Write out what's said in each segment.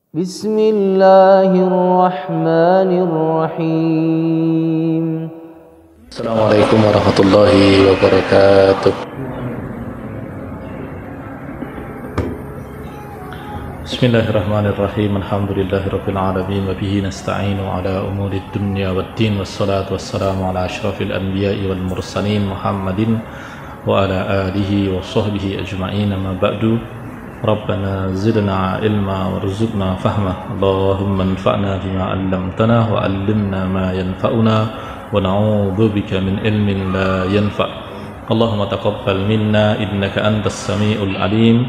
Bismillahirrahmanirrahim. Assalamualaikum warahmatullahi wabarakatuh. Bismillahirrahmanirrahim. Alhamdulillahirabbil alamin wa bihi nasta'inu ala umurid dunya waddin wassalatu wassalamu ala asyrafil anbiya'i wal mursalin Muhammadin wa ala alihi wa sahbihi ajma'in. Amma ba'du. Rabbana zidna ilma warzuqna fahma. Allahumma anfa'na bima 'allamtana wa 'allimna ma yanfa'una wa na'udzu bika min ilmin la yanfa'. Allahumma taqabbal minna innaka antas samiul alim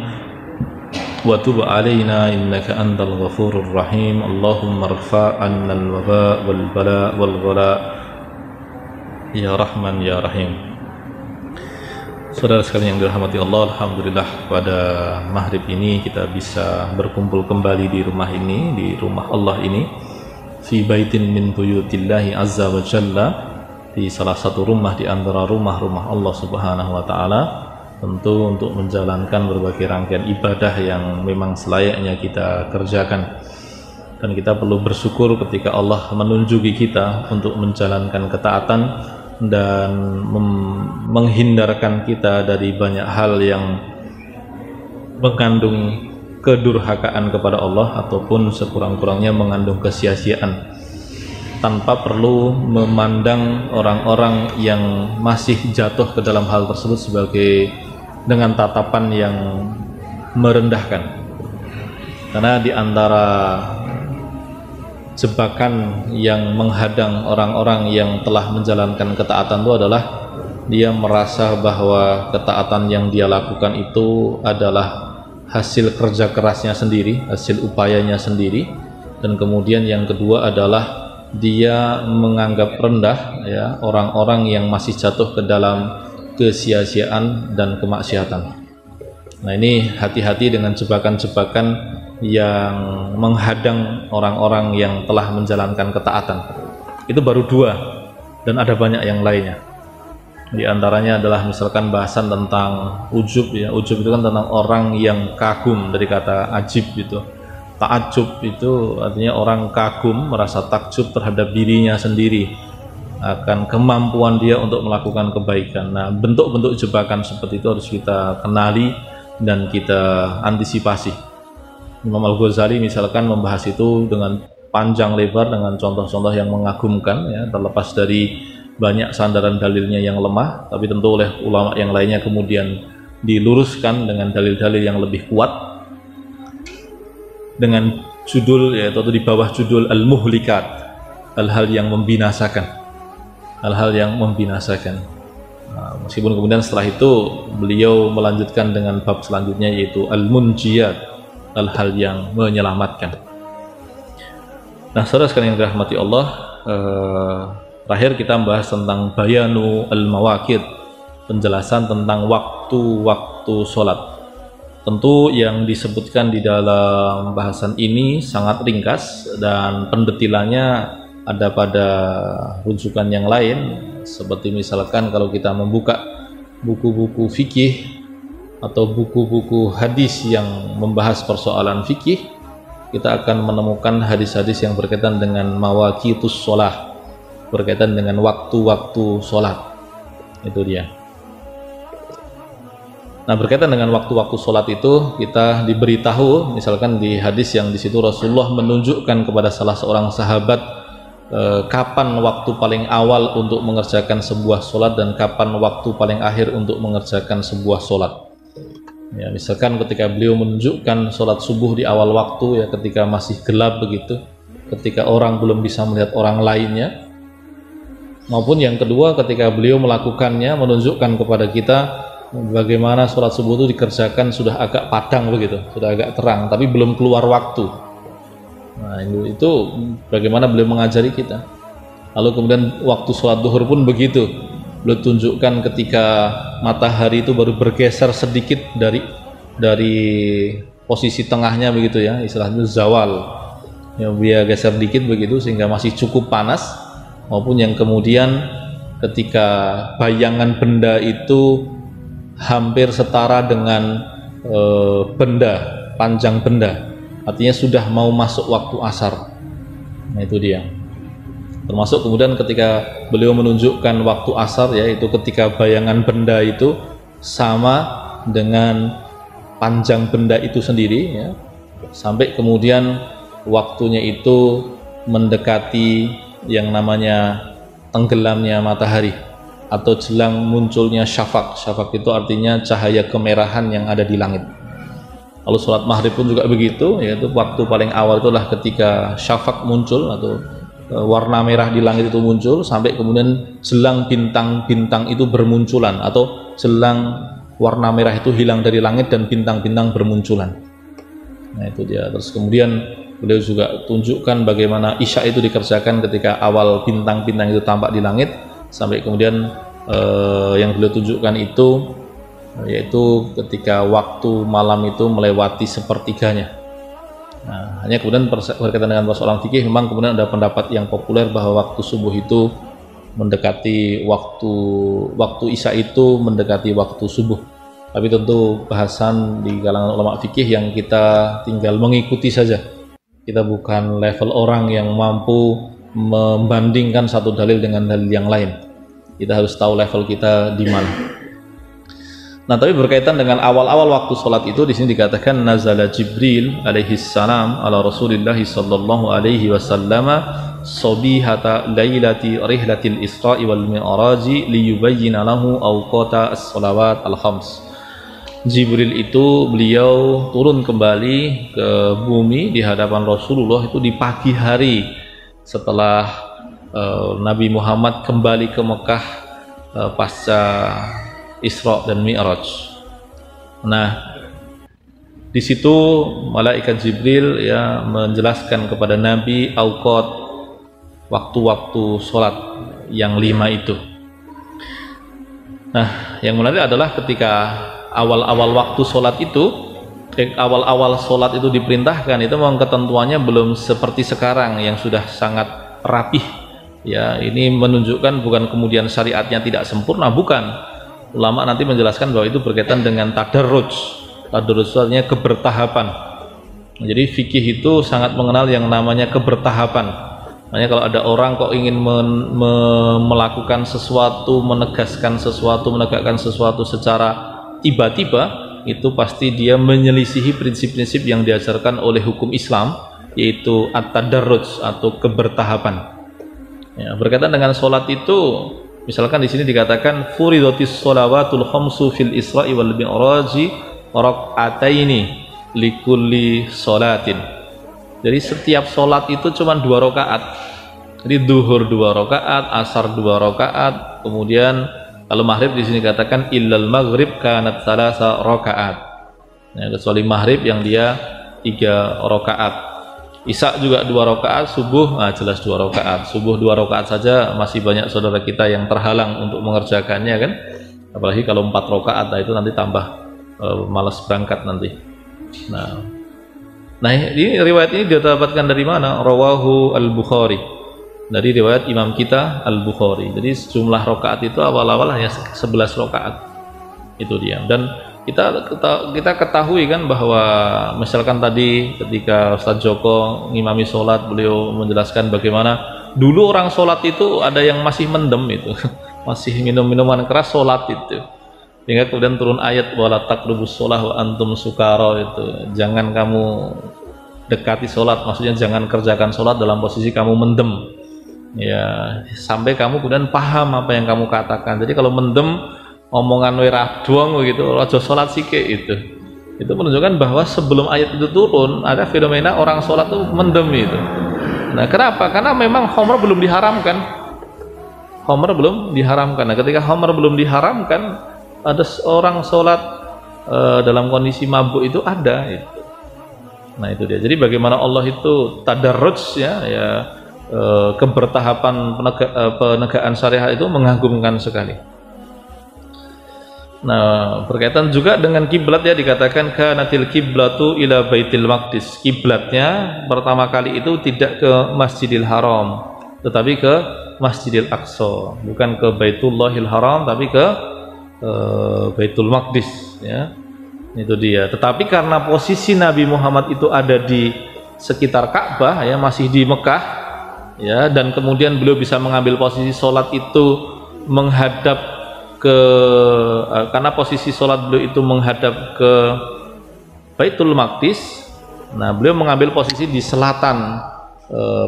wa tub 'alaina innaka antal ghafurur rahim. Allahumma irfa' 'anna al-waba wal bala wal ghala ya Rahman ya Rahim. Saudara sekalian yang dirahmati Allah, alhamdulillah pada maghrib ini kita bisa berkumpul kembali di rumah ini, di rumah Allah ini, fi baitin min buyutillahi azza wa jalla, di salah satu rumah di antara rumah-rumah Allah Subhanahu wa taala, tentu untuk menjalankan berbagai rangkaian ibadah yang memang selayaknya kita kerjakan. Dan kita perlu bersyukur ketika Allah menunjuki kita untuk menjalankan ketaatan dan menghindarkan kita dari banyak hal yang mengandung kedurhakaan kepada Allah ataupun sekurang-kurangnya mengandung kesia-siaan, tanpa perlu memandang orang-orang yang masih jatuh ke dalam hal tersebut sebagai dengan tatapan yang merendahkan. Karena di antara jebakan yang menghadang orang-orang yang telah menjalankan ketaatan itu adalah dia merasa bahwa ketaatan yang dia lakukan itu adalah hasil kerja kerasnya sendiri, hasil upayanya sendiri. Dan kemudian yang kedua adalah dia menganggap rendah ya orang-orang yang masih jatuh ke dalam kesia-siaan dan kemaksiatan. Nah, ini hati-hati dengan jebakan-jebakan yang menghadang orang-orang yang telah menjalankan ketaatan. Itu baru dua, dan ada banyak yang lainnya. Di antaranya adalah misalkan bahasan tentang ujub ya. Ujub itu kan tentang orang yang kagum, dari kata ajib itu. Ta'ajub itu artinya orang kagum, merasa takjub terhadap dirinya sendiri akan kemampuan dia untuk melakukan kebaikan. Nah, bentuk-bentuk jebakan seperti itu harus kita kenali dan kita antisipasi. Imam Al-Ghazali misalkan membahas itu dengan panjang lebar dengan contoh-contoh yang mengagumkan ya, terlepas dari banyak sandaran dalilnya yang lemah, tapi tentu oleh ulama yang lainnya kemudian diluruskan dengan dalil-dalil yang lebih kuat dengan judul yaitu di bawah judul Al-Muhlikat, hal-hal yang membinasakan, hal-hal yang membinasakan. Nah, meskipun kemudian setelah itu beliau melanjutkan dengan bab selanjutnya yaitu Al-Munjiyat, hal-hal yang menyelamatkan. Nah, saudara sekalian yang dirahmati Allah, terakhir kita membahas tentang bayanu al-mawaqit, penjelasan tentang waktu-waktu sholat. Tentu yang disebutkan di dalam bahasan ini sangat ringkas dan pendetilannya ada pada rujukan yang lain, seperti misalkan kalau kita membuka buku-buku fikih atau buku-buku hadis yang membahas persoalan fikih, kita akan menemukan hadis-hadis yang berkaitan dengan mawaqitus sholah, berkaitan dengan waktu-waktu sholat. Itu dia. Nah, berkaitan dengan waktu-waktu sholat itu kita diberitahu, misalkan di hadis yang di situ Rasulullah menunjukkan kepada salah seorang sahabat kapan waktu paling awal untuk mengerjakan sebuah sholat dan kapan waktu paling akhir untuk mengerjakan sebuah sholat. Ya, misalkan ketika beliau menunjukkan sholat subuh di awal waktu ya, ketika masih gelap begitu, ketika orang belum bisa melihat orang lainnya, maupun yang kedua ketika beliau melakukannya menunjukkan kepada kita bagaimana sholat subuh itu dikerjakan sudah agak padang begitu, sudah agak terang tapi belum keluar waktu. Nah, itu bagaimana beliau mengajari kita. Lalu kemudian waktu sholat duhur pun begitu, beliau tunjukkan ketika matahari itu baru bergeser sedikit dari posisi tengahnya begitu ya, istilahnya zawal ya, dia geser dikit begitu sehingga masih cukup panas, maupun yang kemudian ketika bayangan benda itu hampir setara dengan benda, panjang benda artinya sudah mau masuk waktu asar. Nah itu dia. Termasuk kemudian ketika beliau menunjukkan waktu asar, yaitu ketika bayangan benda itu sama dengan panjang benda itu sendiri, ya, sampai kemudian waktunya itu mendekati yang namanya tenggelamnya matahari atau jelang munculnya syafaq. Syafaq itu artinya cahaya kemerahan yang ada di langit. Lalu sholat maghrib pun juga begitu, yaitu waktu paling awal itulah ketika syafaq muncul atau warna merah di langit itu muncul, sampai kemudian jelang bintang-bintang itu bermunculan, atau jelang warna merah itu hilang dari langit dan bintang-bintang bermunculan. Nah itu dia. Terus kemudian beliau juga tunjukkan bagaimana isya itu dikerjakan ketika awal bintang-bintang itu tampak di langit, sampai kemudian yang beliau tunjukkan itu yaitu ketika waktu malam itu melewati sepertiganya. Nah, hanya kemudian berkaitan dengan persoalan fikih, memang kemudian ada pendapat yang populer bahwa waktu subuh itu mendekati waktu isya itu mendekati waktu subuh. Tapi tentu bahasan di kalangan ulama fikih yang kita tinggal mengikuti saja. Kita bukan level orang yang mampu membandingkan satu dalil dengan dalil yang lain. Kita harus tahu level kita di mana. Nah, tapi berkaitan dengan awal-awal waktu sholat itu, di sini dikatakan nazala Jibril alaihi salam ala Rasulillah sallallahu alaihi wasallam sabihata lailati rihlatil Isra'i wal Mi'raji liyubayyina lahu awqata as-shalawat al-khams. Jibril itu beliau turun kembali ke bumi di hadapan Rasulullah itu di pagi hari setelah Nabi Muhammad kembali ke Mekah pasca Isra dan Mi'raj. Nah, di situ malaikat Jibril ya menjelaskan kepada Nabi awqat, waktu-waktu sholat yang 5 itu. Nah, yang menarik adalah ketika awal-awal waktu sholat itu, awal-awal sholat itu diperintahkan, itu memang ketentuannya belum seperti sekarang yang sudah sangat rapih. Ya, ini menunjukkan bukan kemudian syariatnya tidak sempurna, bukan. Ulama nanti menjelaskan bahwa itu berkaitan dengan tadarruj. Tadarruj artinya kebertahapan. Jadi fikih itu sangat mengenal yang namanya kebertahapan. Makanya kalau ada orang kok ingin melakukan sesuatu, menegaskan sesuatu, menegakkan sesuatu secara tiba-tiba, itu pasti dia menyelisihi prinsip-prinsip yang diajarkan oleh hukum Islam, yaitu at-tadarruj atau kebertahapan. Ya, berkaitan dengan sholat itu, misalkan di sini dikatakan furidatis sholawatul khamsu fil Isra'i wal Mi'raji raka'ataini likulli sholatin. Jadi setiap sholat itu cuma 2 rakaat. Jadi duhur 2 rakaat, asar 2 rakaat, kemudian kalau maghrib di sini katakan illal maghrib kanat salasa rakaat. Ya, kecuali maghrib yang dia 3 rakaat. Isya juga 2 rakaat, subuh jelas 2 rakaat. Subuh 2 rakaat saja masih banyak saudara kita yang terhalang untuk mengerjakannya kan. Apalagi kalau 4 rakaat, itu nanti tambah malas berangkat nanti. Nah, ini riwayat ini didapatkan dari mana? Rawahu Al-Bukhari. Dari riwayat imam kita Al-Bukhari. Jadi jumlah rakaat itu awal-awal hanya 11 rakaat. Itu dia. Dan kita ketahui kan bahwa misalkan tadi ketika Ustadz Joko ngimami sholat, beliau menjelaskan bagaimana dulu orang sholat itu ada yang masih mendem itu masih minum minuman keras sholat itu, hingga kemudian turun ayat wala taqrabus sholah wa antum sukara, itu jangan kamu dekati sholat, maksudnya jangan kerjakan sholat dalam posisi kamu mendem ya, sampai kamu kemudian paham apa yang kamu katakan. Jadi kalau mendem omongan werah doang begitu, aja sholat sike itu menunjukkan bahwa sebelum ayat itu turun ada fenomena orang sholat itu mendem itu. Nah, kenapa? Karena memang khamr belum diharamkan. Khamr belum diharamkan. Nah, ketika khamr belum diharamkan, ada orang sholat dalam kondisi mabuk itu ada itu. Nah, itu dia. Jadi bagaimana Allah itu tadarruj ya kebertahapan penegakan syariat itu mengagumkan sekali. Nah, berkaitan juga dengan kiblat ya, dikatakan kanatil kiblatu ila Baitul Maqdis. Kiblatnya pertama kali itu tidak ke Masjidil Haram, tetapi ke Masjidil Aqsa, bukan ke Baitullahil Haram tapi ke Baitul Maqdis ya. Itu dia. Tetapi karena posisi Nabi Muhammad itu ada di sekitar Ka'bah ya, masih di Mekah ya, dan kemudian beliau bisa mengambil posisi sholat itu menghadap ke karena posisi sholat beliau itu menghadap ke Baitul Maqdis. Nah, beliau mengambil posisi di selatan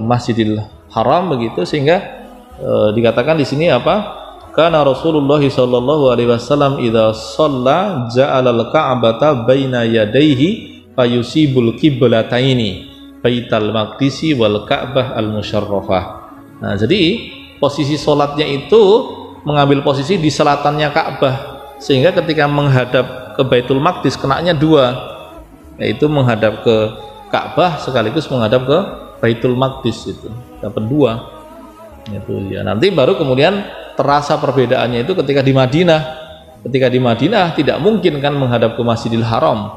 Masjidil Haram begitu, sehingga dikatakan di sini apa? Karena Rasulullah sallallahu alaihi wasallam idza shalla ja'alal ka'bata baina yadayhi fayusibul qiblataini Baitul Maqdisi wal Ka'bah al-Musyarrafah. Nah, jadi posisi sholatnya itu mengambil posisi di selatannya Ka'bah, sehingga ketika menghadap ke Baitul Maqdis kenanya dua, yaitu menghadap ke Ka'bah sekaligus menghadap ke Baitul Maqdis, itu dapat dua. Itu ya. Nanti baru kemudian terasa perbedaannya itu ketika di Madinah. Ketika di Madinah tidak mungkin kan menghadap ke Masjidil Haram,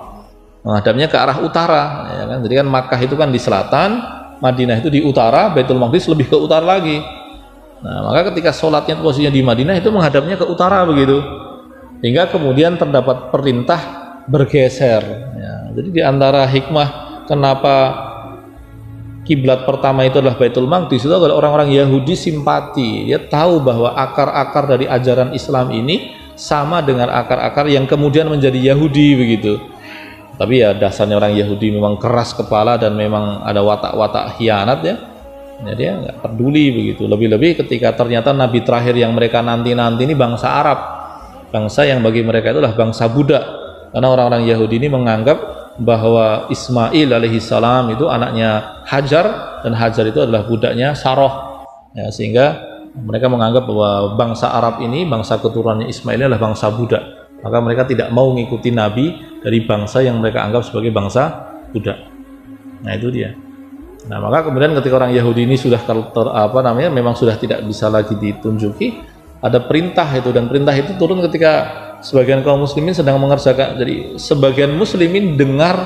menghadapnya ke arah utara, ya kan? Jadi kan Makkah itu kan di selatan, Madinah itu di utara, Baitul Maqdis lebih ke utara lagi. Nah, maka ketika sholatnya posisinya di Madinah itu menghadapnya ke utara begitu, hingga kemudian terdapat perintah bergeser. Ya, jadi di antara hikmah kenapa kiblat pertama itu adalah Baitul Maqdis itu adalah orang-orang Yahudi simpati. Dia tahu bahwa akar-akar dari ajaran Islam ini sama dengan akar-akar yang kemudian menjadi Yahudi begitu. Tapi ya dasarnya orang Yahudi memang keras kepala dan memang ada watak-watak khianat ya. Jadi dia nggak peduli begitu. Lebih-lebih ketika ternyata Nabi terakhir yang mereka nanti-nanti ini bangsa Arab, bangsa yang bagi mereka itu adalah bangsa budak. Karena orang-orang Yahudi ini menganggap bahwa Ismail alaihissalam itu anaknya Hajar, dan Hajar itu adalah budaknya Saroh ya, sehingga mereka menganggap bahwa bangsa Arab ini, bangsa keturunannya Ismail ini adalah bangsa budak, maka mereka tidak mau mengikuti Nabi dari bangsa yang mereka anggap sebagai bangsa budak. Nah itu dia. Nah maka kemudian ketika orang Yahudi ini sudah memang sudah tidak bisa lagi ditunjuki, ada perintah itu, dan perintah itu turun ketika sebagian kaum muslimin sedang mengerjakan. Jadi sebagian muslimin dengar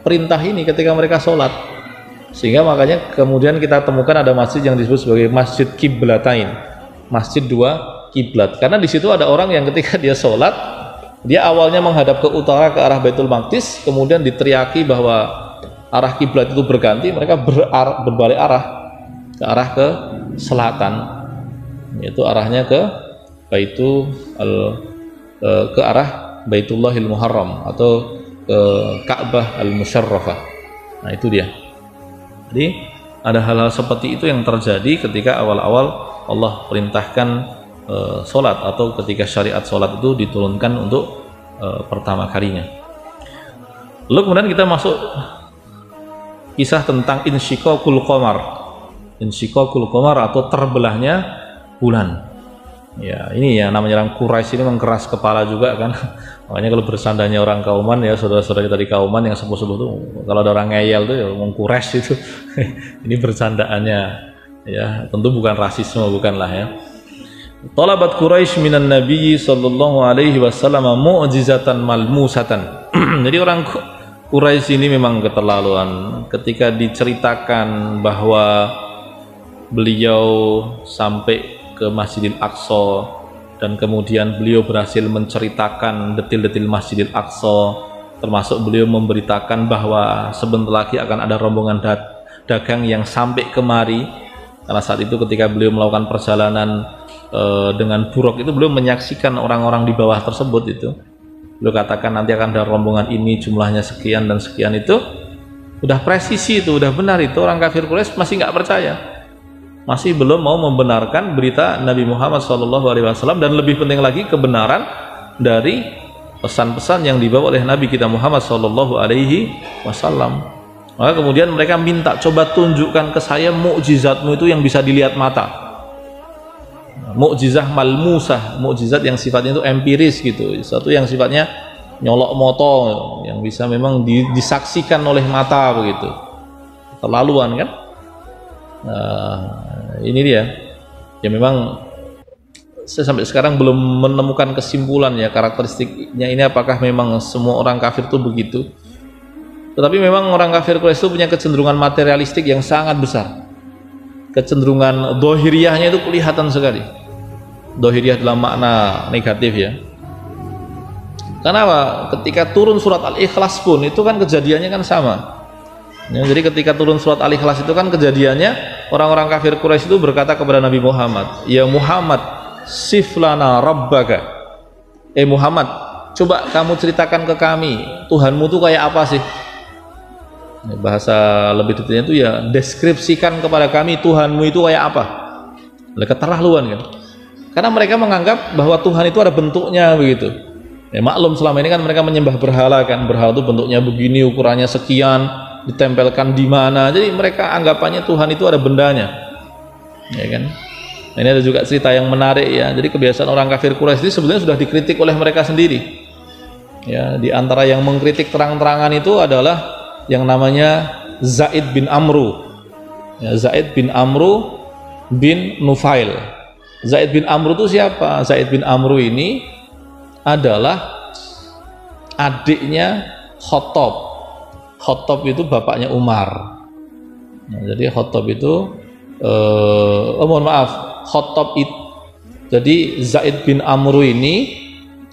perintah ini ketika mereka sholat, sehingga makanya kemudian kita temukan ada masjid yang disebut sebagai Masjid Qiblatain, masjid dua kiblat, karena di situ ada orang yang ketika dia sholat, dia awalnya menghadap ke utara ke arah Baitul Maqdis, kemudian diteriaki bahwa arah kiblat itu berganti, mereka berbalik arah ke arah ke selatan, yaitu arahnya ke ke arah Baitullahil Muharram atau ke Ka'bah al-Musyarrafah. Nah itu dia. Jadi ada hal-hal seperti itu yang terjadi ketika awal-awal Allah perintahkan sholat, atau ketika syariat sholat itu diturunkan untuk pertama kalinya. Lalu kemudian kita masuk kisah tentang insyiqaqul qamar. Insyiqaqul qamar atau terbelahnya bulan. Ya ini ya namanya orang Quraisy ini memang keras kepala juga kan. Makanya kalau bersandanya orang Kauman ya, saudara-saudara kita di Kauman yang sepuh-sepuh tuh, kalau ada orang ngeyel tuh ya ngomong Quraisy itu. Ini bercandaannya ya, tentu bukan rasisme, bukanlah ya. Talabat Quraisy minan Nabi sallallahu alaihi wasallam mu'jizatan malmusatan. Jadi orang Quraisy ini memang keterlaluan ketika diceritakan bahwa beliau sampai ke Masjidil Aqsa, dan kemudian beliau berhasil menceritakan detil-detil Masjidil Aqsa, termasuk beliau memberitakan bahwa sebentar lagi akan ada rombongan dagang yang sampai kemari, karena saat itu ketika beliau melakukan perjalanan dengan buruk itu, beliau menyaksikan orang-orang di bawah tersebut itu, beliau katakan nanti akan ada rombongan ini jumlahnya sekian dan sekian. Itu udah presisi, itu udah benar. Itu orang kafir Quraisy masih nggak percaya, masih belum mau membenarkan berita Nabi Muhammad SAW, dan lebih penting lagi kebenaran dari pesan-pesan yang dibawa oleh Nabi kita Muhammad SAW. Maka kemudian mereka minta, coba tunjukkan ke saya mukjizatmu itu yang bisa dilihat mata, mukjizah malmusah, mukjizat yang sifatnya itu empiris gitu, satu yang sifatnya nyolok moto, yang bisa memang disaksikan oleh mata begitu. Terlaluan kan? Ini dia ya, memang saya sampai sekarang belum menemukan kesimpulan ya karakteristiknya ini, apakah memang semua orang kafir itu begitu. Tetapi memang orang kafir Quraisy itu punya kecenderungan materialistik yang sangat besar. Kecenderungan dohiriyahnya itu kelihatan sekali. Dohiriyah dalam makna negatif ya. Karena apa? Ketika turun surat Al-Ikhlas pun itu kan kejadiannya kan sama. Ya, jadi ketika turun surat Al-Ikhlas itu kan kejadiannya orang-orang kafir Quraisy itu berkata kepada Nabi Muhammad, "Ya Muhammad, siflana rabbaka." Muhammad, coba kamu ceritakan ke kami, Tuhanmu tuh kayak apa sih? Bahasa lebih detailnya itu ya, deskripsikan kepada kami Tuhanmu itu kayak apa. Keterlaluan kan? Karena mereka menganggap bahwa Tuhan itu ada bentuknya begitu. Maklum selama ini kan mereka menyembah berhala kan, berhala itu bentuknya begini, ukurannya sekian, ditempelkan di mana. Jadi mereka anggapannya Tuhan itu ada bendanya, ya kan? Nah, ini ada juga cerita yang menarik ya. Jadi kebiasaan orang kafir Quraisy ini sebenarnya sudah dikritik oleh mereka sendiri. Ya, di antara yang mengkritik terang-terangan itu adalah yang namanya Zaid bin Amru. Ya, Zaid bin Amru bin Nufail. Zaid bin Amru itu siapa? Zaid bin Amru ini adalah adiknya Khattab. Khattab itu bapaknya Umar. Nah, jadi Khattab itu mohon maaf, Khattab itu, jadi Zaid bin Amru ini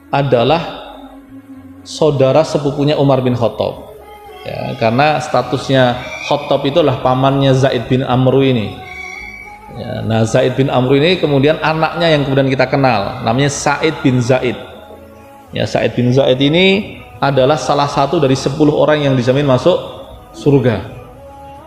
adalah saudara sepupunya Umar bin Khattab. Ya, karena statusnya Khattab itu adalah pamannya Zaid bin Amru ini. Ya, nah Zaid bin Amru ini kemudian anaknya yang kemudian kita kenal, namanya Sa'id bin Zaid. Ya, Sa'id bin Zaid ini adalah salah satu dari 10 orang yang dijamin masuk surga.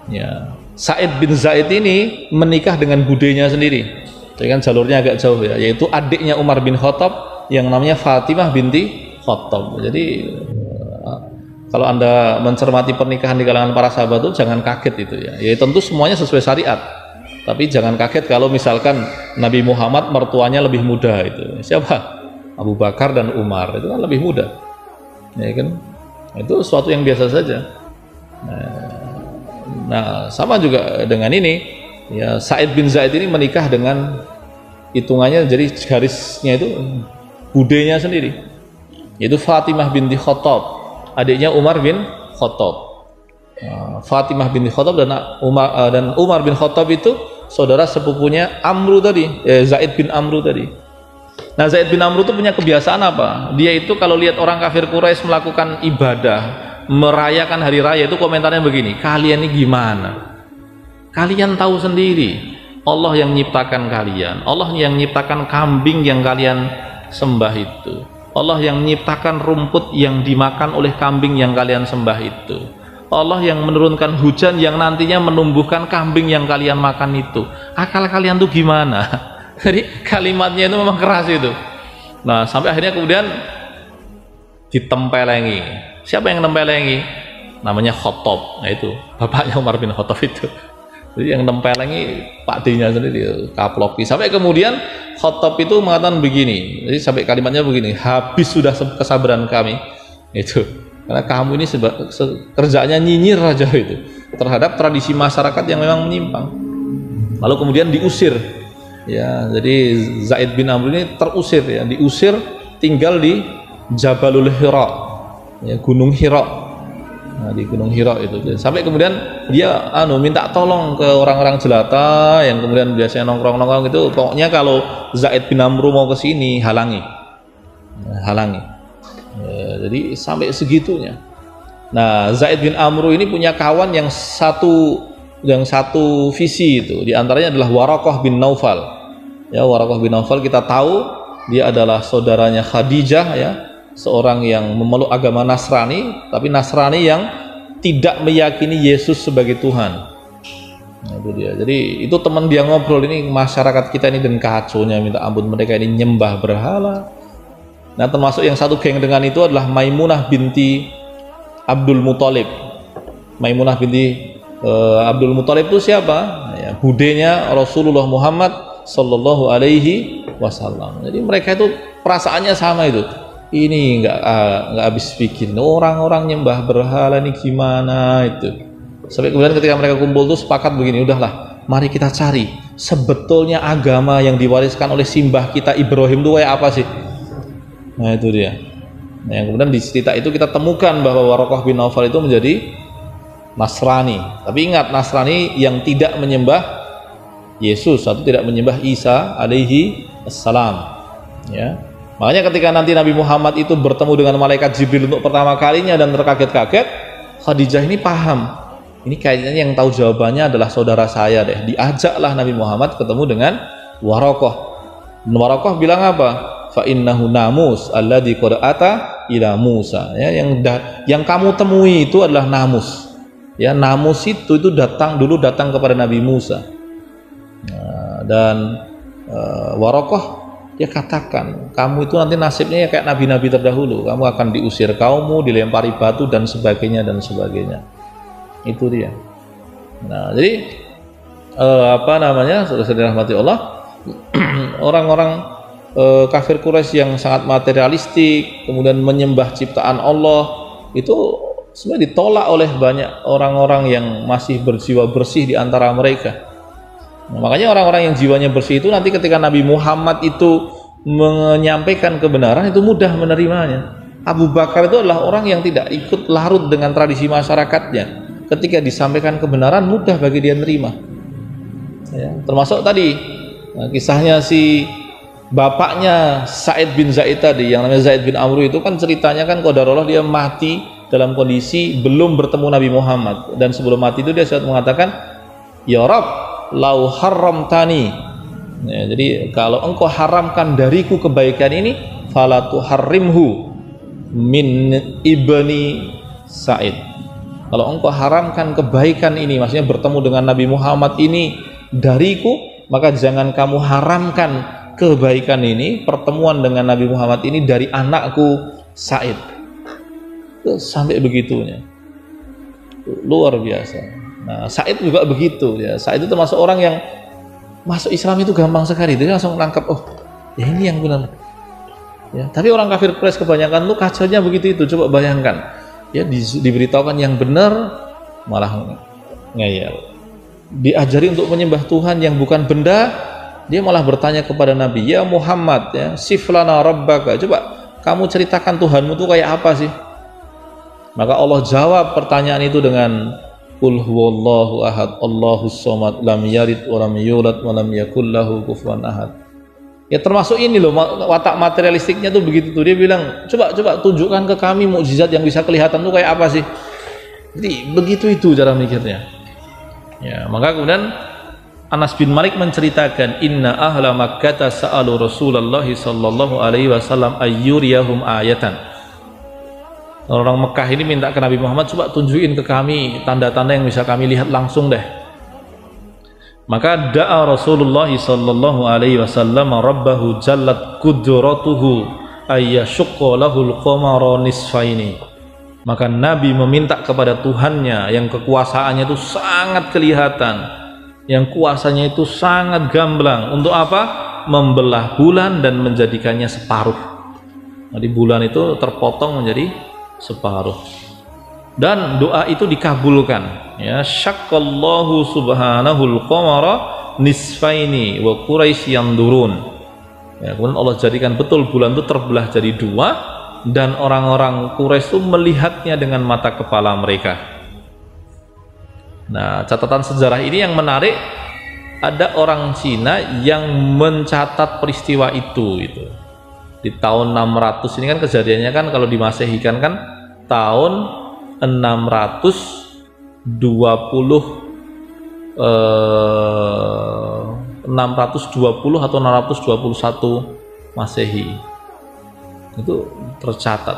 Ya, Sa'id bin Zaid ini menikah dengan budenya sendiri. Jadi kan jalurnya agak jauh ya, yaitu adiknya Umar bin Khattab yang namanya Fatimah binti Khattab. Jadi kalau Anda mencermati pernikahan di kalangan para sahabat itu jangan kaget itu ya. Ya tentu semuanya sesuai syariat. Tapi jangan kaget kalau misalkan Nabi Muhammad mertuanya lebih muda itu. Siapa? Abu Bakar dan Umar, itu kan lebih muda, ya kan? Itu sesuatu yang biasa saja. Nah, sama juga dengan ini, ya Sa'id bin Zaid ini menikah dengan hitungannya jadi garisnya itu budenya sendiri, yaitu Fatimah binti Khattab, adiknya Umar bin Khattab. Fatimah binti Khattab dan Umar bin Khattab itu saudara sepupunya Amru tadi, Zaid bin Amru tadi. Nah, Zaid bin Amru itu punya kebiasaan apa? Dia itu kalau lihat orang kafir Quraisy melakukan ibadah, merayakan hari raya, itu komentarnya begini, kalian ini gimana? Kalian tahu sendiri, Allah yang nyiptakan kalian, Allah yang nyiptakan kambing yang kalian sembah itu, Allah yang menyiptakan rumput yang dimakan oleh kambing yang kalian sembah itu, Allah yang menurunkan hujan yang nantinya menumbuhkan kambing yang kalian makan itu. Akal kalian tuh gimana? Jadi kalimatnya itu memang keras itu. Nah, sampai akhirnya kemudian ditempelengi. Siapa yang tempelengi? Namanya Khattab. Nah, itu bapaknya Umar bin Khattab itu. Jadi yang tempelengi Pak D-nya sendiri, kaploki. Sampai kemudian Khattab itu mengatakan begini. Jadi sampai kalimatnya begini, habis sudah kesabaran kami. Itu. Karena kamu ini kerjanya nyinyir aja itu terhadap tradisi masyarakat yang memang menyimpang. Lalu kemudian diusir. Ya, jadi Zaid bin Amr ini terusir ya, diusir, tinggal di Jabalul Hira, ya, Gunung Hira. Nah, di Gunung Hira itu. Sampai kemudian dia minta tolong ke orang-orang jelata yang kemudian biasanya nongkrong-nongkrong itu, pokoknya kalau Zaid bin Amr mau ke sini halangi. Halangi. Ya, jadi sampai segitunya. Nah, Zaid bin Amr ini punya kawan yang satu visi itu, diantaranya adalah Waraqah bin Naufal. Ya, Waraqah bin Naufal kita tahu dia adalah saudaranya Khadijah ya, seorang yang memeluk agama Nasrani, tapi Nasrani yang tidak meyakini Yesus sebagai Tuhan. Nah, itu dia. Jadi itu teman dia ngobrol ini, masyarakat kita ini dan kacaunya minta ampun, mereka ini nyembah berhala. Nah, termasuk yang satu geng dengan itu adalah Maimunah binti Abdul Muthalib. Maimunah binti Abdul Muthalib itu siapa? Ya, budenya Rasulullah Muhammad Sallallahu Alaihi Wasallam. Jadi mereka itu perasaannya sama itu. Ini nggak habis pikir. Orang-orang nyembah berhala ini gimana itu. Sampai kemudian ketika mereka kumpul tuh sepakat begini, udahlah, mari kita cari sebetulnya agama yang diwariskan oleh simbah kita Ibrahim itu kayak apa sih? Nah, itu dia. Nah, yang kemudian di cerita itu kita temukan bahwa Waraqah bin Naufal itu menjadi Nasrani, tapi ingat, Nasrani yang tidak menyembah Yesus atau tidak menyembah Isa alaihi assalam, ya. Makanya ketika nanti Nabi Muhammad itu bertemu dengan malaikat Jibril untuk pertama kalinya dan terkaget-kaget, Khadijah ini paham, ini kayaknya yang tahu jawabannya adalah saudara saya deh. Diajaklah Nabi Muhammad ketemu dengan Waraqah. Waraqah bilang apa? Fa innahu namus alladzi qad ata ila Musa. Ya, yang kamu temui itu adalah namus. Ya, namus itu datang kepada Nabi Musa. Nah, dan Waraqah dia katakan, kamu itu nanti nasibnya ya kayak nabi-nabi terdahulu, kamu akan diusir kaummu, dilempari batu dan sebagainya dan sebagainya. Itu dia. Nah, jadi apa namanya, saudara rahmati Allah, orang-orang kafir Quraisy yang sangat materialistik, kemudian menyembah ciptaan Allah, itu sebenarnya ditolak oleh banyak orang-orang yang masih berjiwa bersih di antara mereka. Nah, makanya orang-orang yang jiwanya bersih itu nanti ketika Nabi Muhammad itu menyampaikan kebenaran itu mudah menerimanya. Abu Bakar itu adalah orang yang tidak ikut larut dengan tradisi masyarakatnya. Ketika disampaikan kebenaran mudah bagi dia menerima. Ya, termasuk tadi kisahnya si bapaknya Sa'id bin Zaid tadi, yang namanya Zaid bin Amru itu kan ceritanya kan qadarullah dia mati dalam kondisi belum bertemu Nabi Muhammad, dan sebelum mati itu dia sempat mengatakan, ya Rabb lau haramtani, ya, jadi kalau engkau haramkan dariku kebaikan ini, fala tuharrimhu min ibni Sa'id. Kalau engkau haramkan kebaikan ini, maksudnya bertemu dengan Nabi Muhammad ini dariku, maka jangan kamu haramkan kebaikan ini, pertemuan dengan Nabi Muhammad ini dari anakku Sa'id. Sampai begitunya, luar biasa. Nah, Sa'id juga begitu ya. Sa'id itu termasuk orang yang masuk Islam itu gampang sekali. Dia langsung nangkap, oh, ya ini yang benar. Ya, tapi orang kafir Quraisy kebanyakan tuh kacaunya begitu itu. Coba bayangkan. Ya, diberitahukan yang benar malah ngeyel. Diajari untuk menyembah Tuhan yang bukan benda, dia malah bertanya kepada Nabi, "Ya Muhammad, ya, siflana rabbaka." Coba kamu ceritakan Tuhanmu itu kayak apa sih? Maka Allah jawab pertanyaan itu dengan Qul huwallahu ahad, Allahus samad, lam yalid wa lam yulad wa lam yakul lahu kufuwan ahad. Ya, termasuk ini loh watak materialistiknya tuh begitu tuh. Dia bilang, coba tunjukkan ke kami mukjizat yang bisa kelihatan tuh kayak apa sih. Jadi begitu itu cara mikirnya. Ya, maka kemudian Anas bin Malik menceritakan, inna ahla Makkah sa'alu Rasulullah sallallahu alaihi wasallam ayyuriyahum ayatan. Orang Mekah ini minta ke Nabi Muhammad, coba tunjukin ke kami tanda-tanda yang bisa kami lihat langsung deh. Maka da'a Rasulullah sallallahu alaihi wasallam rabbahu jallat qudratuhu ayyashqa lahul qamara nisfaini. Maka Nabi meminta kepada Tuhannya yang kekuasaannya itu sangat kelihatan, yang kuasanya itu sangat gamblang, untuk apa? Membelah bulan dan menjadikannya separuh. Jadi bulan itu terpotong menjadi separuh, dan doa itu dikabulkan. Ya, syaqqallahu subhanahul qamara nisfaini wa quraisy yandurun. Ya, kemudian Allah jadikan betul bulan itu terbelah jadi dua, dan orang-orang Quraisy itu melihatnya dengan mata kepala mereka. Nah, catatan sejarah ini yang menarik, ada orang Cina yang mencatat peristiwa itu di tahun 600 ini kan kejadiannya kan kalau di Masehi kan tahun 620 atau 621 Masehi itu tercatat.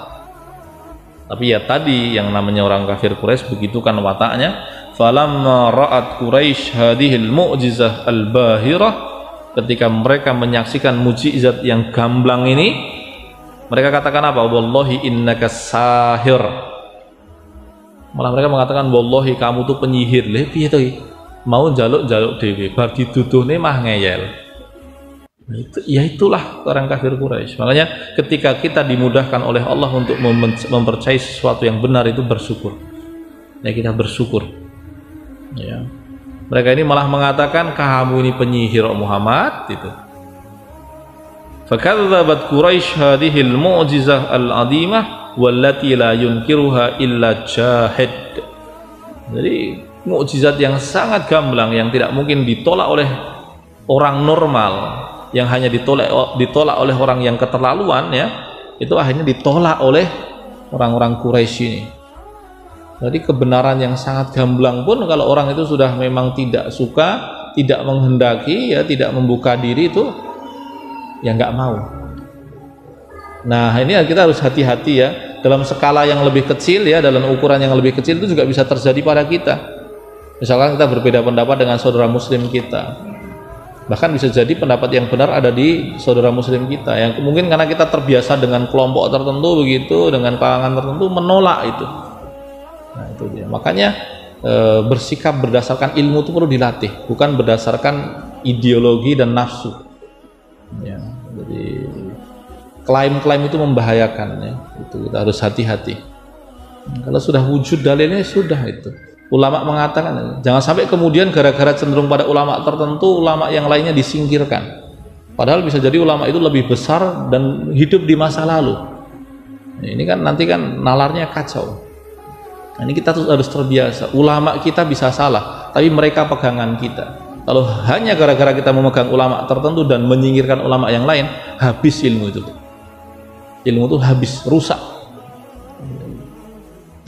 Tapi ya tadi yang namanya orang kafir Quraisy begitu kan wataknya. Falamma ra'at Quraisy hadhil mu'jizah al-bahirah, ketika mereka menyaksikan mukjizat yang gamblang ini, mereka katakan apa? Wallahi innaka sahir. Malah mereka mengatakan, wallahi kamu tuh penyihir. Lha piye to iki? Mau jaluk-jaluk dhewe, bar dituduhne mah ngeyel. Ya itulah orang kafir Quraisy. Makanya ketika kita dimudahkan oleh Allah untuk mempercayai sesuatu yang benar, itu bersyukur. Ya, kita bersyukur. Ya. Mereka ini malah mengatakan, kamu ini penyihir Muhammad itu. Fakadzabat Quraisy hadhil mu'jizah al-'azimah wallati la yunkiruha illa jahid. Jadi mukjizat yang sangat gamblang yang tidak mungkin ditolak oleh orang normal, yang hanya ditolak oleh orang yang keterlaluan ya, itu akhirnya ditolak oleh orang-orang Quraisy ini. Jadi kebenaran yang sangat gamblang pun kalau orang itu sudah memang tidak suka, tidak menghendaki ya, tidak membuka diri itu ya nggak mau. Nah ini kita harus hati-hati ya, dalam skala yang lebih kecil ya, dalam ukuran yang lebih kecil itu juga bisa terjadi pada kita. Misalkan kita berbeda pendapat dengan saudara muslim kita, bahkan bisa jadi pendapat yang benar ada di saudara muslim kita, yang mungkin karena kita terbiasa dengan kelompok tertentu begitu, dengan kalangan tertentu menolak itu. Nah itu dia, makanya bersikap berdasarkan ilmu itu perlu dilatih, bukan berdasarkan ideologi dan nafsu ya. Jadi klaim-klaim itu membahayakan ya, itu kita harus hati-hati. Kalau sudah wujud dalilnya sudah itu. Ulama mengatakan jangan sampai kemudian gara-gara cenderung pada ulama tertentu, ulama yang lainnya disingkirkan, padahal bisa jadi ulama itu lebih besar dan hidup di masa lalu. Nah, ini kan nanti kan nalarnya kacau. Nah, ini kita harus terbiasa, ulama kita bisa salah tapi mereka pegangan kita. Kalau hanya gara-gara kita memegang ulama tertentu dan menyingkirkan ulama yang lain, habis ilmu itu. Ilmu itu habis, rusak.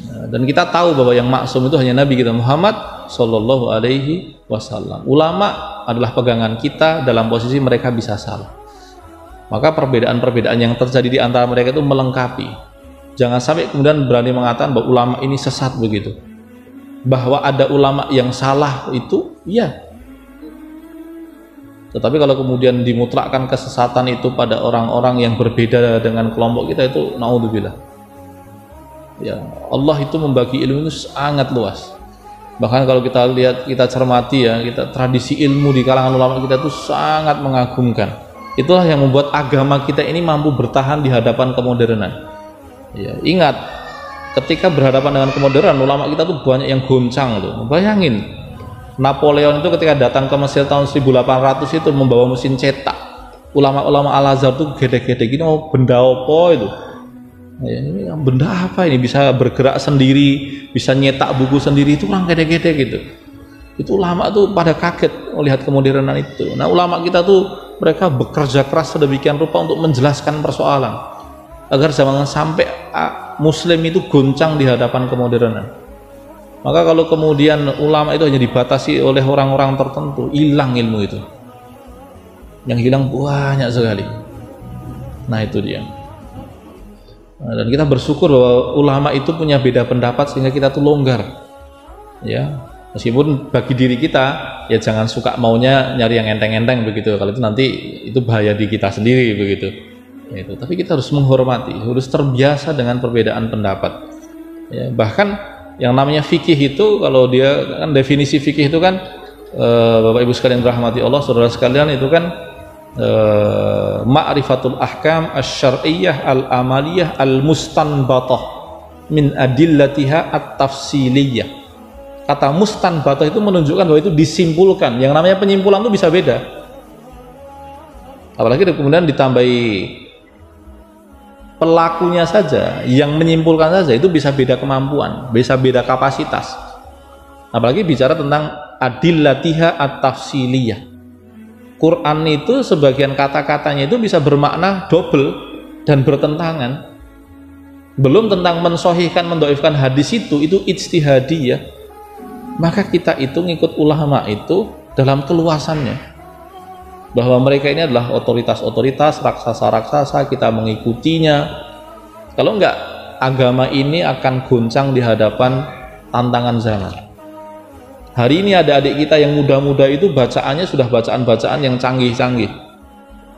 Nah, dan kita tahu bahwa yang maksum itu hanya Nabi kita Muhammad Sallallahu Alaihi Wasallam. Ulama adalah pegangan kita dalam posisi mereka bisa salah. Maka perbedaan-perbedaan yang terjadi di antara mereka itu melengkapi. Jangan sampai kemudian berani mengatakan bahwa ulama ini sesat begitu. Bahwa ada ulama yang salah itu, iya. Tetapi kalau kemudian dimutlakkan kesesatan itu pada orang-orang yang berbeda dengan kelompok kita, itu naudzubillah. Ya, Allah itu membagi ilmu itu sangat luas. Bahkan kalau kita lihat, kita cermati ya, kita tradisi ilmu di kalangan ulama kita itu sangat mengagumkan. Itulah yang membuat agama kita ini mampu bertahan di hadapan kemodernan. Ya, ingat ketika berhadapan dengan kemodernan, ulama kita tuh banyak yang goncang tuh. Bayangin Napoleon itu ketika datang ke Mesir tahun 1800 itu membawa mesin cetak. Ulama-ulama Al-Azhar tuh gede-gede gini, mau benda apa itu? Ya, ini benda apa ini, bisa bergerak sendiri, bisa nyetak buku sendiri, itu orang gede-gede gitu. Itu ulama tuh pada kaget melihat kemodernan itu. Nah ulama kita tuh mereka bekerja keras sedemikian rupa untuk menjelaskan persoalan agar jangan sampai muslim itu goncang di hadapan kemodernan. Maka kalau kemudian ulama itu hanya dibatasi oleh orang-orang tertentu, hilang ilmu itu. Yang hilang banyak sekali. Nah itu dia. Nah, dan kita bersyukur bahwa ulama itu punya beda pendapat sehingga kita tuh longgar. Ya, meskipun bagi diri kita ya jangan suka maunya nyari yang enteng-enteng begitu. Kalau itu nanti itu bahaya di kita sendiri begitu. Ya, itu. Tapi kita harus menghormati, harus terbiasa dengan perbedaan pendapat. Ya, bahkan yang namanya fikih itu, kalau dia kan definisi fikih itu kan Bapak Ibu sekalian rahmati Allah, saudara sekalian, itu kan ma'rifatul ahkam asy-syar'iyyah al-amaliyah al-mustanbatah min adillatiha at-tafsiliyah. Kata mustanbatah itu menunjukkan bahwa itu disimpulkan. Yang namanya penyimpulan itu bisa beda. Apalagi kemudian ditambahi pelakunya saja, yang menyimpulkan saja itu bisa beda kemampuan, bisa beda kapasitas. Apalagi bicara tentang adillatiha at-tafsiliyah. Quran itu sebagian kata-katanya itu bisa bermakna double dan bertentangan. Belum tentang mensohihkan, mendoifkan hadis itu ijtihadiyah. Maka kita itu ngikut ulama itu dalam keluasannya. Bahwa mereka ini adalah otoritas-otoritas, raksasa-raksasa, kita mengikutinya. Kalau enggak, agama ini akan goncang di hadapan tantangan zaman. Hari ini ada adik kita yang muda-muda itu bacaannya sudah bacaan-bacaan yang canggih-canggih.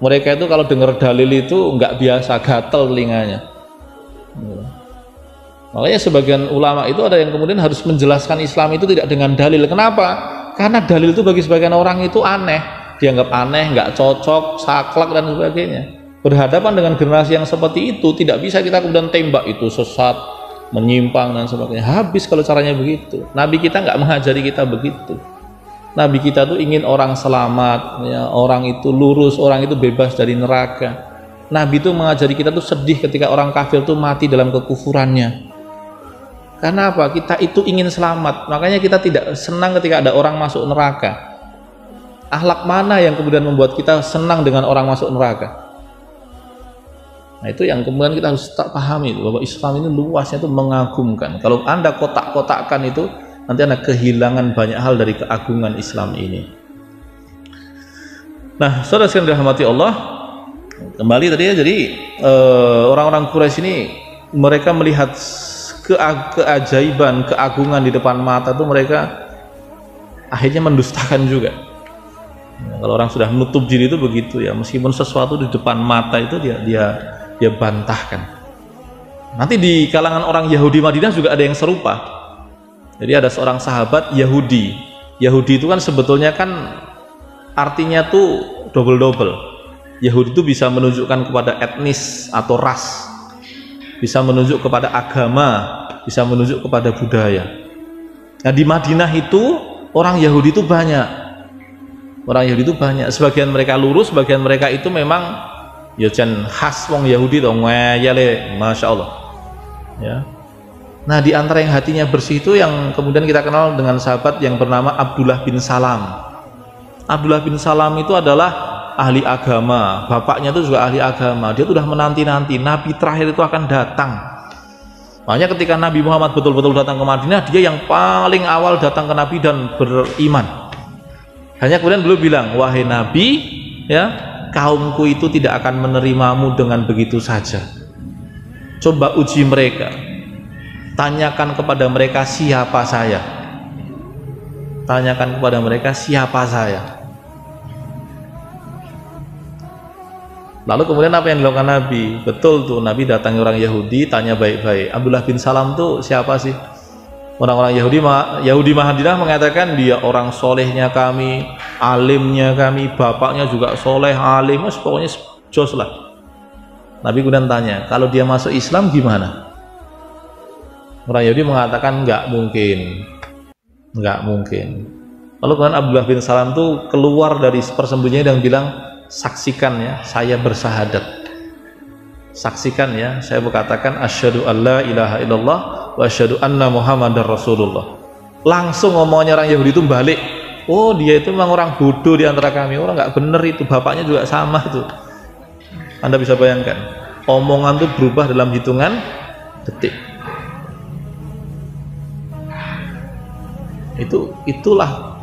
Mereka itu kalau dengar dalil itu enggak biasa, gatel telinganya. Makanya sebagian ulama itu ada yang kemudian harus menjelaskan Islam itu tidak dengan dalil. Kenapa? Karena dalil itu bagi sebagian orang itu aneh. Dianggap aneh, nggak cocok, saklek dan sebagainya. Berhadapan dengan generasi yang seperti itu, tidak bisa kita kemudian tembak itu sesat, menyimpang dan sebagainya. Habis kalau caranya begitu. Nabi kita nggak mengajari kita begitu. Nabi kita tuh ingin orang selamat, ya, orang itu lurus, orang itu bebas dari neraka. Nabi itu mengajari kita tuh sedih ketika orang kafir tuh mati dalam kekufurannya. Karena apa? Kita itu ingin selamat, makanya kita tidak senang ketika ada orang masuk neraka. Akhlak mana yang kemudian membuat kita senang dengan orang masuk neraka? Nah, itu yang kemudian kita harus tak pahami bahwa Islam ini luasnya itu mengagumkan. Kalau Anda kotak-kotakkan itu, nanti Anda kehilangan banyak hal dari keagungan Islam ini. Nah, saudara sekalian dirahmati Allah, kembali tadi ya, jadi orang-orang Quraisy ini mereka melihat keajaiban, keagungan di depan mata itu mereka akhirnya mendustakan juga. Kalau orang sudah menutup diri itu begitu ya, meskipun sesuatu di depan mata itu dia bantahkan. Nanti di kalangan orang Yahudi Madinah juga ada yang serupa. Jadi ada seorang sahabat Yahudi. Yahudi itu kan sebetulnya kan artinya tuh double-double. Yahudi itu bisa menunjukkan kepada etnis atau ras, bisa menunjuk kepada agama, bisa menunjuk kepada budaya. Nah, di Madinah itu orang Yahudi itu banyak. Orang Yahudi itu banyak. Sebagian mereka lurus, sebagian mereka itu memang ya jan khas wong Yahudi to ngeyele, Masya Allah ya. Nah, di antara yang hatinya bersih itu yang kemudian kita kenal dengan sahabat yang bernama Abdullah bin Salam. Abdullah bin Salam itu adalah ahli agama, bapaknya itu juga ahli agama. Dia sudah menanti-nanti Nabi terakhir itu akan datang. Makanya ketika Nabi Muhammad betul-betul datang ke Madinah, dia yang paling awal datang ke Nabi dan beriman. Hanya kemudian beliau bilang, wahai Nabi ya, kaumku itu tidak akan menerimamu dengan begitu saja. Coba uji mereka, tanyakan kepada mereka siapa saya, tanyakan kepada mereka siapa saya. Lalu kemudian apa yang dilakukan Nabi? Betul tuh, Nabi datangi orang Yahudi, tanya baik-baik, Abdullah bin Salam tuh siapa sih? Orang-orang Yahudi Madinah mengatakan dia orang solehnya kami, alimnya kami, bapaknya juga soleh, alim, pokoknya jos lah. Nabi kemudian tanya, kalau dia masuk Islam gimana? Orang Yahudi mengatakan nggak mungkin. Lalu kemudian Abdullah bin Salam tuh keluar dari persembunyiannya dan bilang, saksikan ya, saya bersahadat. Saksikan ya, saya berkatakan asyhadu alla ilaha illallah wa asyhadu anna muhammadar rasulullah. Langsung ngomongnya orang Yahudi itu balik, oh dia itu memang orang bodoh di antara kami, orang nggak bener itu, bapaknya juga sama itu. Anda bisa bayangkan, omongan itu berubah dalam hitungan detik. Itulah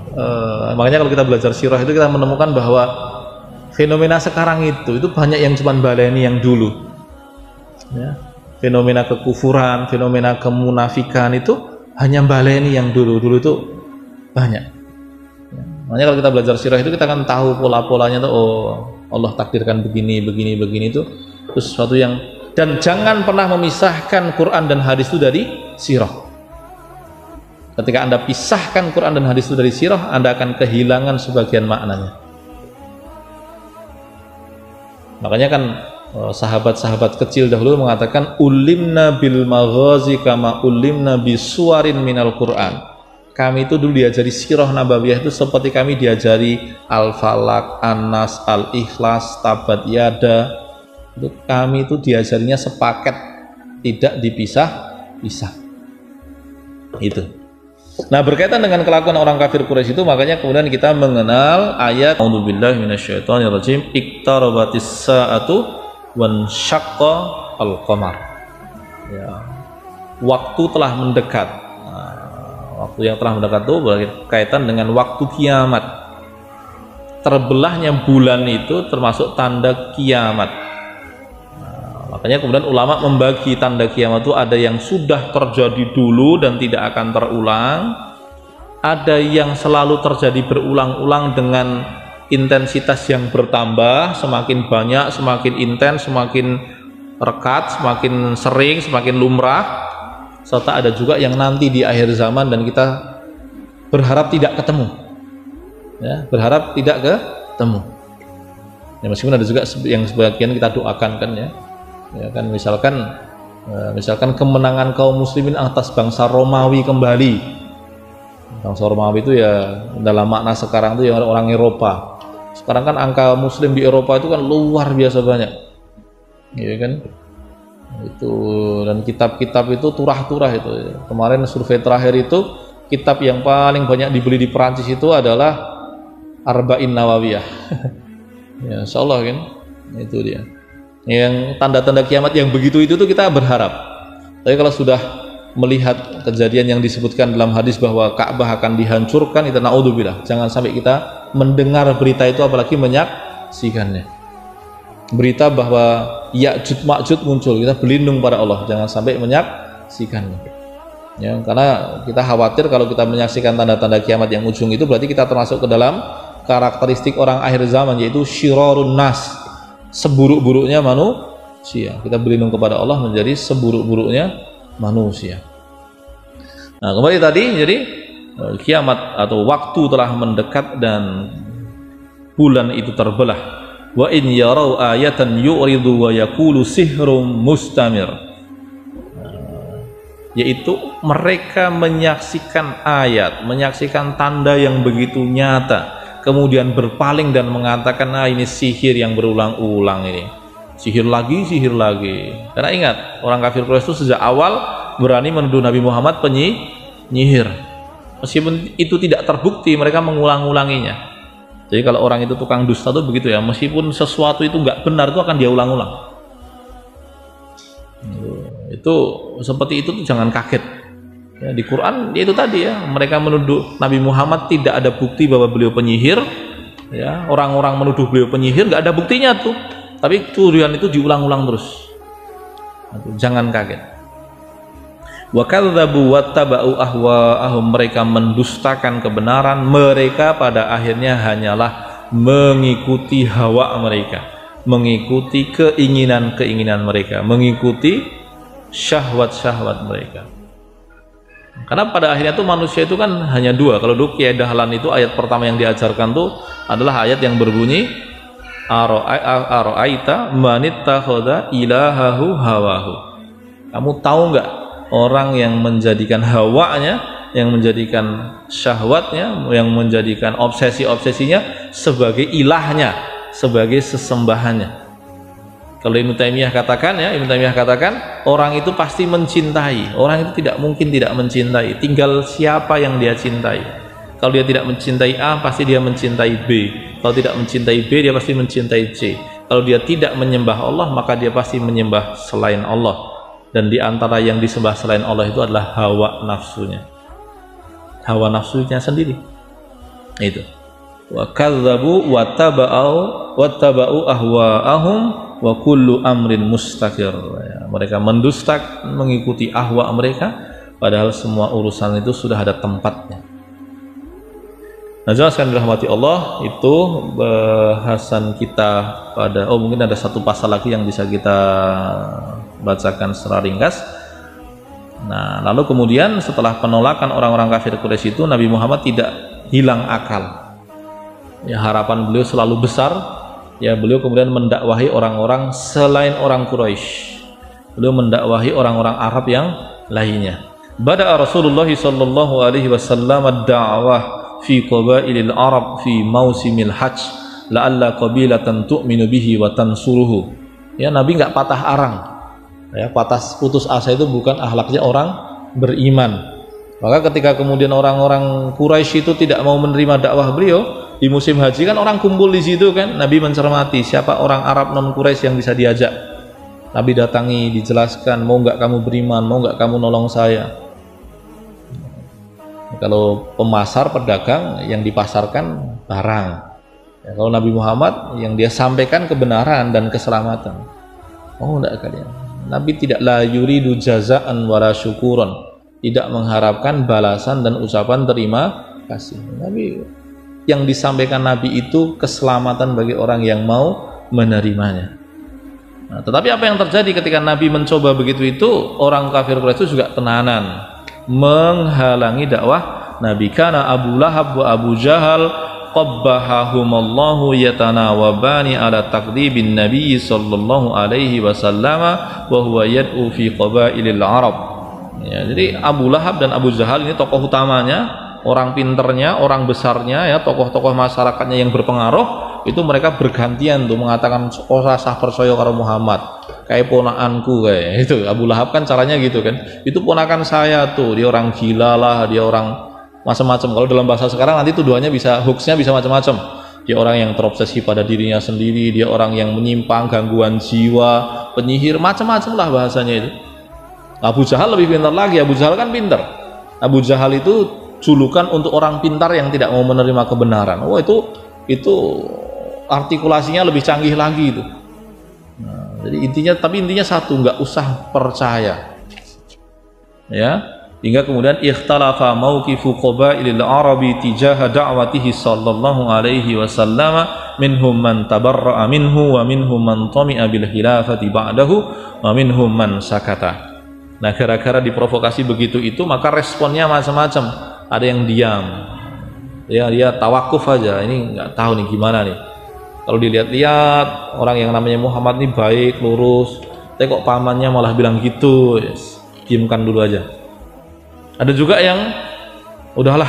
makanya kalau kita belajar sirah itu kita menemukan bahwa fenomena sekarang itu banyak yang cuman baleni yang dulu ya. Fenomena kekufuran, fenomena kemunafikan itu hanya baleni yang dulu itu banyak ya. Makanya kalau kita belajar sirah itu kita akan tahu pola-polanya tuh, oh Allah takdirkan begini itu sesuatu yang, dan jangan pernah memisahkan Quran dan hadis itu dari sirah. Ketika Anda pisahkan Quran dan hadis itu dari sirah, Anda akan kehilangan sebagian maknanya. Makanya kan sahabat-sahabat kecil dahulu mengatakan ulimna bil maghazi kama ulimna bisuwarin minal Quran. Kami itu dulu diajari sirah nabawiyah itu seperti kami diajari Al-Falaq, An-Nas, Al-Ikhlas, Tabat Yada. Itu kami itu diajarinya sepaket, tidak dipisah-pisah. Itu. Nah, berkaitan dengan kelakuan orang kafir Quraisy itu, makanya kemudian kita mengenal ayat A'udzubillahi minasyaitonirrajim, iqtarabatis sa'atu wan syaqqa al-qamar. Ya. Waktu telah mendekat. Nah, waktu yang telah mendekat itu berkaitan dengan waktu kiamat. Terbelahnya bulan itu termasuk tanda kiamat. Makanya kemudian ulama membagi tanda kiamat itu ada yang sudah terjadi dulu dan tidak akan terulang, ada yang selalu terjadi berulang-ulang dengan intensitas yang bertambah, semakin banyak, semakin intens, semakin rekat, semakin sering, semakin lumrah, serta ada juga yang nanti di akhir zaman dan kita berharap tidak ketemu ya, berharap tidak ketemu ya, meskipun ada juga yang sebagian kita doakan kan ya. Ya kan, misalkan kemenangan kaum muslimin atas bangsa Romawi kembali. Bangsa Romawi itu ya dalam makna sekarang itu ya orang Eropa. Sekarang kan angka muslim di Eropa itu kan luar biasa banyak. Ya kan? Itu, dan kitab-kitab itu turah-turah itu. Kemarin survei terakhir itu kitab yang paling banyak dibeli di Perancis itu adalah Arba'in Nawawiyah. Ya, insyaallah kan. Itu dia. Yang tanda-tanda kiamat yang begitu itu tuh kita berharap. Tapi kalau sudah melihat kejadian yang disebutkan dalam hadis bahwa Ka'bah akan dihancurkan, itu naudzubillah. Jangan sampai kita mendengar berita itu apalagi menyaksikannya. Berita bahwa Ya'juj Ma'juj muncul, kita berlindung pada Allah, jangan sampai menyaksikannya. Ya, karena kita khawatir kalau kita menyaksikan tanda-tanda kiamat yang ujung itu berarti kita termasuk ke dalam karakteristik orang akhir zaman, yaitu syirarun nas, seburuk-buruknya manusia. Kita berlindung kepada Allah menjadi seburuk-buruknya manusia. Nah, kembali tadi, jadi kiamat atau waktu telah mendekat dan bulan itu terbelah. Wa in yarau ayatan yu'ridu wa yaqulu sihrum mustamir. Yaitu mereka menyaksikan ayat, menyaksikan tanda yang begitu nyata, kemudian berpaling dan mengatakan, nah ini sihir yang berulang-ulang ini, sihir lagi. Karena ingat, orang kafir Quraisy itu sejak awal berani menuduh Nabi Muhammad penyihir. Meskipun itu tidak terbukti, mereka mengulang-ulanginya. Jadi kalau orang itu tukang dusta itu begitu ya, meskipun sesuatu itu nggak benar itu akan dia ulang-ulang. Itu seperti itu tuh jangan kaget. Ya, di Quran itu tadi ya, mereka menuduh Nabi Muhammad tidak ada bukti bahwa beliau penyihir. Ya, orang-orang menuduh beliau penyihir nggak ada buktinya tuh, tapi tuduhan itu diulang-ulang terus. Jangan kaget. Wa kadzdzabu wattaba'u ahwa'ahum, mereka mendustakan kebenaran, mereka pada akhirnya hanyalah mengikuti hawa mereka, mengikuti keinginan-keinginan mereka, mengikuti syahwat-syahwat mereka. Karena pada akhirnya tuh manusia itu kan hanya dua. Kalau dulu Kiai Dahlan itu ayat pertama yang diajarkan tuh adalah ayat yang berbunyi ara'aita manittakhadha ilahahu hawahu. Kamu tahu nggak orang yang menjadikan hawanya, yang menjadikan syahwatnya, yang menjadikan obsesi-obsesinya sebagai ilahnya, sebagai sesembahannya. Kalau Ibnu Taimiyah katakan ya, Ibnu Taimiyah katakan orang itu pasti mencintai. Orang itu tidak mungkin tidak mencintai. Tinggal siapa yang dia cintai. Kalau dia tidak mencintai A, pasti dia mencintai B. Kalau tidak mencintai B, dia pasti mencintai C. Kalau dia tidak menyembah Allah, maka dia pasti menyembah selain Allah. Dan di antara yang disembah selain Allah itu adalah hawa nafsunya. Hawa nafsunya sendiri. Itu. Wa kadzdzabu wattaba'u ahwa'ahum wa kullu amrin mustaqir. Ya, mereka mendustak, mengikuti ahwa mereka, padahal semua urusan itu sudah ada tempatnya. Nah, jelaskan dirahmati Allah, itu bahasan kita pada mungkin ada satu pasal lagi yang bisa kita bacakan secara ringkas. Nah, lalu kemudian setelah penolakan orang-orang kafir Quraisy itu, Nabi Muhammad tidak hilang akal. Ya, harapan beliau selalu besar. Ya, beliau kemudian mendakwahi orang-orang selain orang Quraisy. Beliau mendakwahi orang-orang Arab yang lainnya. Bada'a Rasulullah sallallahu alaihi wasallam ad-da'wah fi qabailil Arab fi mausimil hajj la'alla qabilatan tu'minu bihi wa tansuruhu. Ya, Nabi nggak patah arang. Ya, putus asa itu bukan akhlaknya orang beriman. Maka ketika kemudian orang-orang Quraisy itu tidak mau menerima dakwah beliau di musim haji, kan orang kumpul di situ kan, Nabi mencermati siapa orang Arab non Quraisy yang bisa diajak. Nabi datangi, dijelaskan, mau nggak kamu beriman, mau nggak kamu nolong saya. Kalau pemasar, pedagang, yang dipasarkan barang. Ya, kalau Nabi Muhammad yang dia sampaikan kebenaran dan keselamatan. Oh, enggak kalian. Nabi tidak la yuridu jazaan wala syukuron, tidak mengharapkan balasan dan ucapan terima kasih. Nabi yang disampaikan Nabi itu keselamatan bagi orang yang mau menerimanya. Nah, tetapi apa yang terjadi ketika Nabi mencoba begitu itu, orang kafir Quraisy itu juga tenanan menghalangi dakwah Nabi. Kana Abu Lahab wa Abu Jahal qabbahahumallahu yatanawabani ala taqdibin Nabi sallallahu alaihi wasallam wa huwa yad'u fi qabailil Arab. Ya, jadi Abu Lahab dan Abu Jahal ini tokoh utamanya, orang pinternya, orang besarnya ya, tokoh-tokoh masyarakatnya yang berpengaruh, itu mereka bergantian tuh mengatakan oh sah percaya karo Muhammad. Kayak ponakanku kayak itu. Abu Lahab kan caranya gitu kan. Itu ponakan saya tuh, dia orang gila lah, dia orang macam-macam. Kalau dalam bahasa sekarang nanti tuduhannya bisa, hoaxnya bisa macam-macam. dia orang yang terobsesi pada dirinya sendiri, dia orang yang menyimpang, gangguan jiwa, penyihir, macam-macam lah bahasanya itu. Abu Jahal lebih pintar lagi. Abu Jahal kan pintar. Abu Jahal itu julukan untuk orang pintar yang tidak mau menerima kebenaran. Oh, itu artikulasinya lebih canggih lagi itu. Nah, jadi intinya satu, nggak usah percaya. Ya, hingga kemudian ikhtalafa mauqifu qabailil arabi tijaha da'watihi sallallahu alaihi wasallam, minhum man tabarra'a minhu wa minhum man tami'a bil khilafati ba'dahu wa minhum man sakata. Nah, gara-gara diprovokasi begitu itu, maka responnya macam-macam. Ada yang diam, ya, dia tawakuf aja, ini nggak tahu nih gimana nih. Kalau dilihat-lihat orang yang namanya Muhammad ini baik, lurus, tapi kok pamannya malah bilang gitu, yes, diamkan dulu aja. Ada juga yang udahlah,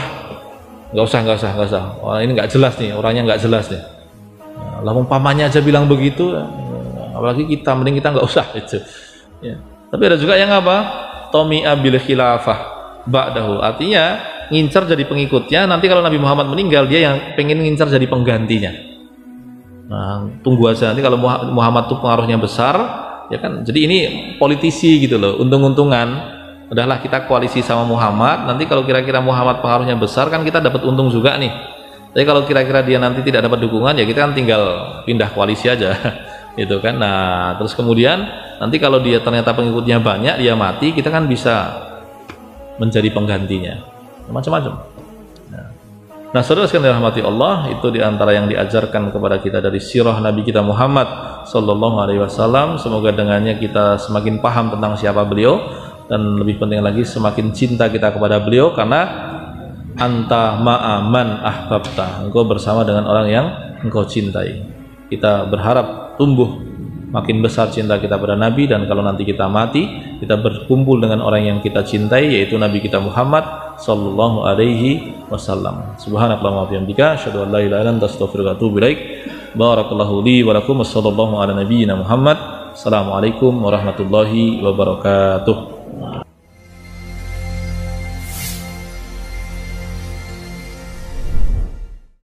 nggak usah, orang ini nggak jelas nih, orangnya nggak jelas nih. Nah, lah pamannya aja bilang begitu, apalagi kita, mending kita nggak usah itu. Ya. Tapi ada juga yang apa? Tomi'a bil khilafah ba'dahu, artinya ngincar jadi pengikutnya. Nanti kalau Nabi Muhammad meninggal, dia yang pengen ngincar jadi penggantinya. Nah, tunggu aja, nanti kalau Muhammad tuh pengaruhnya besar, ya kan. Jadi ini politisi gitu loh, untung-untungan. Udahlah kita koalisi sama Muhammad, nanti kalau kira-kira Muhammad pengaruhnya besar kan kita dapat untung juga nih. Tapi kalau kira-kira dia nanti tidak dapat dukungan, ya kita kan tinggal pindah koalisi aja gitu kan. Nah, terus kemudian nanti kalau dia ternyata pengikutnya banyak, dia mati, kita kan bisa menjadi penggantinya, macam-macam. Nah, saudara sekalian dirahmati Allah, itu diantara yang diajarkan kepada kita dari sirah Nabi kita Muhammad Sallallahu Alaihi Wasallam. Semoga dengannya kita semakin paham tentang siapa beliau, dan lebih penting lagi semakin cinta kita kepada beliau, karena anta ma'aman ahbabta, engkau bersama dengan orang yang engkau cintai. Kita berharap tumbuh makin besar cinta kita pada Nabi, dan kalau nanti kita mati, kita berkumpul dengan orang yang kita cintai, yaitu Nabi kita Muhammad Sallallahu Alaihi Wasallam. Subhanakallahumma wa bihamdika, asyhadu an la ilaha illa anta, astaghfiruka wa atubu ilaik. Barakallahu li wa lakum, wassallallahu ala nabiyyina Muhammad. Assalamualaikum warahmatullahi wabarakatuh.